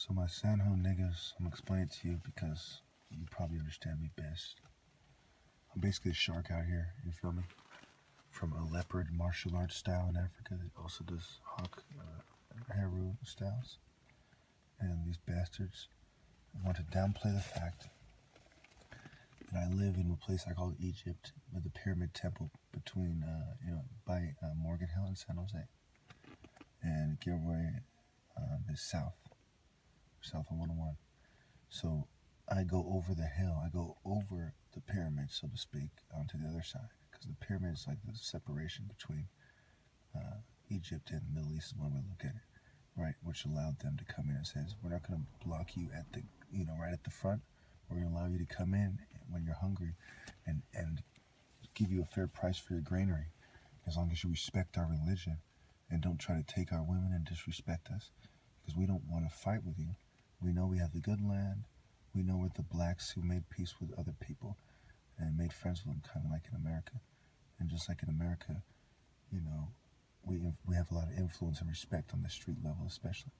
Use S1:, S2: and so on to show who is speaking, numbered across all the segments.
S1: So my Sanho niggas, I'm explaining it to you because you probably understand me best. I'm basically a shark out here, you feel me? From a leopard martial arts style in Africa that also does hawk heru styles. And these bastards want to downplay the fact that I live in a place I call Egypt, with the Pyramid Temple between, by Morgan Hill and San Jose. And Gilroy is south of 101. So I go over the hill, I go over the pyramid, so to speak, onto the other side. Because the pyramid is like the separation between Egypt and the Middle East is one way to look at it, right? Which allowed them to come in and says, we're not going to block you at the, right at the front. We're going to allow you to come in when you're hungry and give you a fair price for your granary, as long as you respect our religion and don't try to take our women and disrespect us, because we don't want to fight with you. We know we have the good land. We know we're the blacks who made peace with other people and made friends with them, kind of like in America. And just like in America, we have a lot of influence and respect on the street level especially.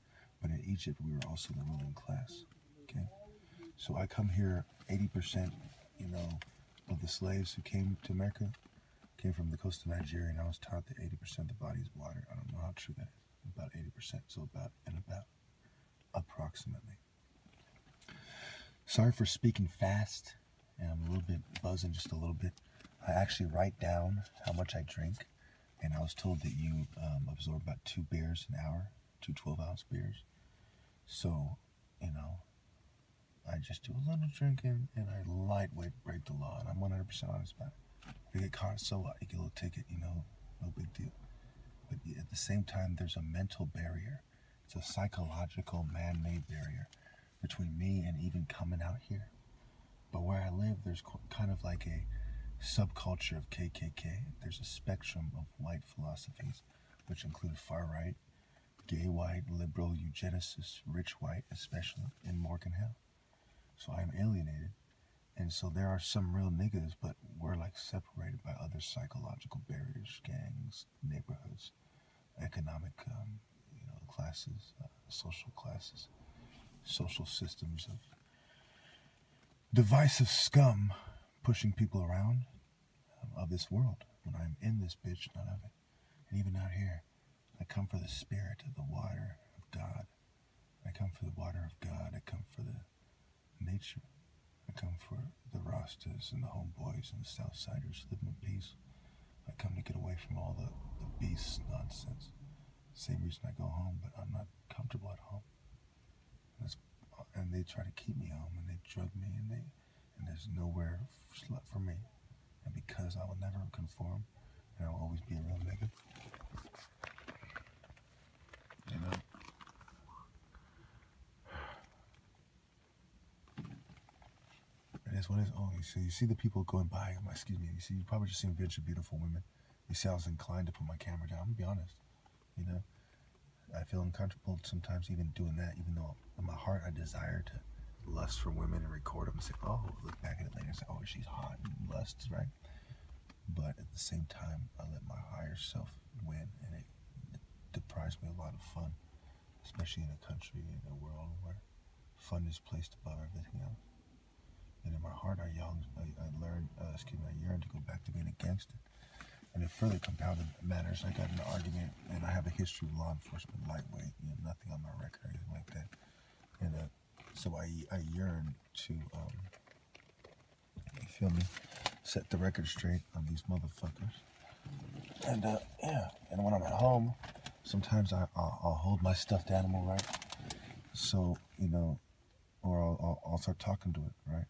S1: But in Egypt, we were also the ruling class, okay? So I come here, 80%, of the slaves who came to America came from the coast of Nigeria, and I was taught that 80% of the body is water. I don't know how true that is. About 80%, so about approximately. Sorry for speaking fast, and I'm a little bit buzzing, just a little bit. I actually write down how much I drink, and I was told that you absorb about 2 beers an hour, 2 12-ounce beers. So, I just do a little drinking, and I lightweight break the law, and I'm 100% honest about it. If you get caught, so what? You get a little ticket, no big deal. But at the same time, there's a mental barrier. It's a psychological, man-made barrier between me and even coming out here. But where I live, there's kind of like a subculture of KKK. There's a spectrum of white philosophies, which include far right, gay white, liberal, eugenicist, rich white, especially in Morgan Hill. So I am alienated. And so there are some real niggas, but we're like separated by other psychological barriers, gangs, neighborhoods, economic, classes, social classes, social systems of divisive scum pushing people around of this world. When I'm in this bitch, none of it. And even out here, I come for the spirit of the water of God. I come for the water of God. I come for the nature. I come for the Rastas and the homeboys and the Southsiders living in peace. I come to get away from all the beast nonsense. Same reason I go home, but I'm not comfortable at home. And they try to keep me home, and they drug me, and there's nowhere for me. And because I will never conform, and I will always be a real nigga, It is what it is. Oh, you see the people going by. You probably just seen a bunch of beautiful women. You see, I was inclined to put my camera down. I'm gonna be honest. I feel uncomfortable sometimes even doing that, even though in my heart I desire to lust for women and record them and say, oh, look back at it later and say, oh, she's hot, and lust, right? But at the same time, I let my higher self win, and it deprives me of a lot of fun, especially in a country, in a world where fun is placed above everything else. And in my heart, I yearn to go back to being a gangster. And in further compounded matters, I got in an argument, and I have a history of law enforcement, lightweight, nothing on my record or anything like that. And so I yearn to, you feel me, set the record straight on these motherfuckers. And and when I'm at home, sometimes I'll hold my stuffed animal, right? So, or I'll start talking to it, right?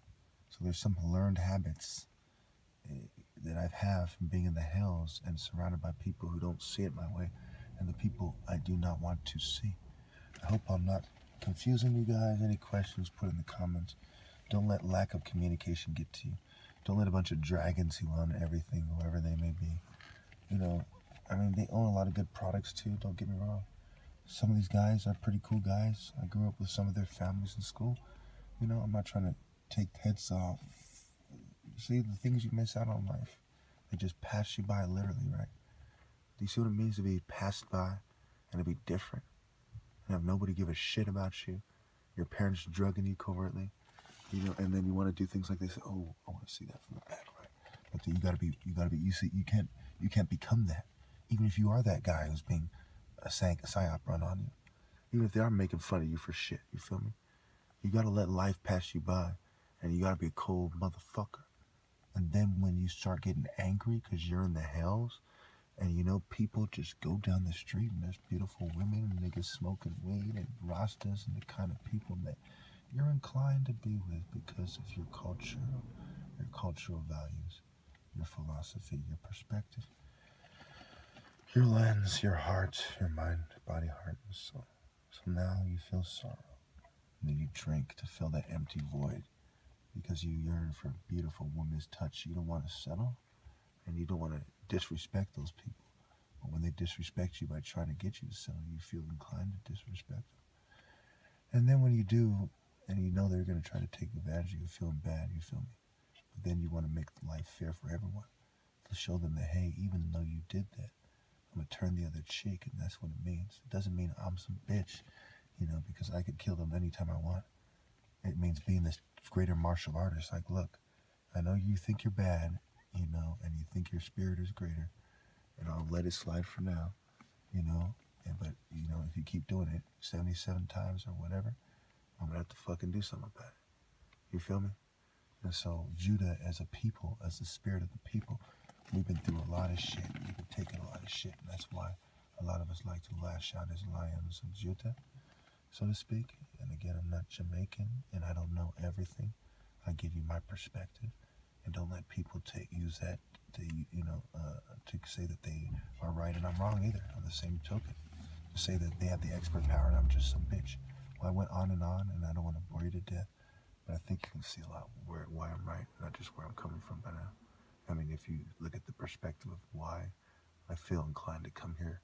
S1: So there's some learned habits that I have from being in the hills and surrounded by people who don't see it my way, and the people I do not want to see. I hope I'm not confusing you guys. Any questions, put in the comments. Don't let lack of communication get to you. Don't let a bunch of dragons who own everything, whoever they may be. They own a lot of good products too, don't get me wrong. Some of these guys are pretty cool guys. I grew up with some of their families in school. I'm not trying to take heads off. See, the things you miss out on life, they just pass you by literally, right? Do you see what it means to be passed by and to be different? And have nobody give a shit about you Your parents drugging you covertly, you know, and then you want to do things like they say, oh, I want to see that from the back, right? But then you see, you can't become that. Even if you are that guy who's being a psyop run on you, even if they are making fun of you for shit, you feel me? You gotta let life pass you by, and you gotta be a cold motherfucker. And then when you start getting angry because you're in the hells, and you know people just go down the street and there's beautiful women and niggas smoking weed and rastas and the kind of people that you're inclined to be with because of your cultural values, your philosophy, your perspective, your lens, your heart, your mind, body, heart, and soul. So now you feel sorrow. And then you drink to fill that empty void because you yearn for a beautiful woman's touch. You don't want to settle and you don't want to disrespect those people. But when they disrespect you by trying to get you to settle, you feel inclined to disrespect them. And then when you do, and you know they're going to try to take advantage of you, feeling bad, you feel me? But then you want to make life fair for everyone. To show them that, hey, even though you did that, I'm going to turn the other cheek, and that's what it means. It doesn't mean I'm some bitch, you know, because I could kill them anytime I want. It means being this greater martial artist. Like, look, I know you think you're bad, you know, and you think your spirit is greater, and I'll let it slide for now, you know, but, you know, if you keep doing it 77 times or whatever, I'm going to have to fucking do something about it. You feel me? And so Judah, as a people, as the spirit of the people, we've been through a lot of shit. We've been taking a lot of shit. And that's why a lot of us like to lash out as lions of Judah, so to speak. And again, I'm not Jamaican, and I don't know everything. I give you my perspective, and don't let people use that to, to say that they are right and I'm wrong either. On the same token, to say that they have the expert power and I'm just some bitch. Well, I went on, and I don't want to bore you to death. But I think you can see a lot why I'm right, not just where I'm coming from by now. I mean, if you look at the perspective of why I feel inclined to come here,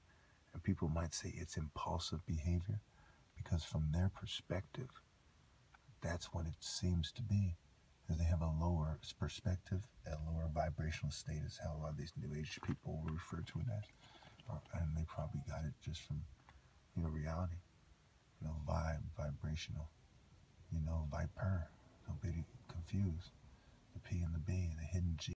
S1: and people might say it's impulsive behavior, because from their perspective, that's what it seems to be. Because they have a lower perspective, a lower vibrational state is how a lot of these New Age people will refer to it as. And they probably got it just from, you know, reality, you know, vibrational, you know, viper. Don't be confused. The P and the B, the hidden G.